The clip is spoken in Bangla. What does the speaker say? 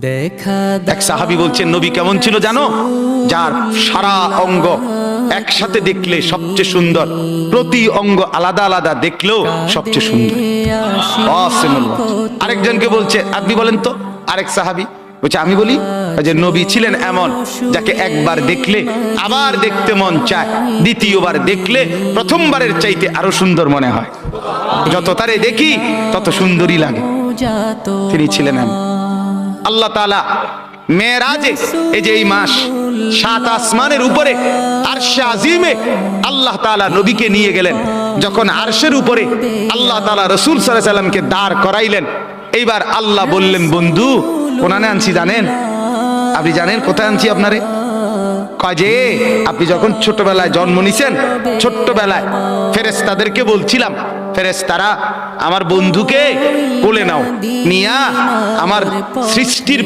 এক সাহাবী বলছেন, নবী কেমন ছিল জানো? যার সারা অঙ্গ একসাথে দেখলে সবচেয়ে সুন্দর, প্রতি অঙ্গ আলাদা আলাদা দেখলেও সবচেয়ে সুন্দর। আরেকজনকে বলছে, আপনি বলেন তো। আরেক সাহাবী বলছে, আমি বলি যে নবী ছিলেন এমন যাকে একবার দেখলে আবার দেখতে মন চায়, দ্বিতীয়বার দেখলে প্রথমবারের চাইতে আরো সুন্দর মনে হয়, যত তারে দেখি তত সুন্দরই লাগে। তিনি ছিলেন এমন। আল্লাহ তাআলা মেরাজে, এই যে এই মাস, 7 আসমানের উপরে আরশে আজিমে আল্লাহ তাআলা নবীকে নিয়ে গেলেন। যখন আরশের উপরে আল্লাহ তাআলা রাসূল সাল্লাল্লাহু আলাইহি সাল্লামকে দাঁড় করাইলেন, এইবার আল্লাহ বললেন, বন্ধু কোনানে আনছি জানেন? আপনি জানেন কোথায় আনছি আপনারে? কাজে আপনি যখন ছোটবেলায় জন্ম নিছেন, ছোট্টবেলায় ফেরেশতাদেরকে বলছিলাম, ফেরেশতারা আমার বন্ধুকে কোলে নাও, নিয়া আমার সৃষ্টির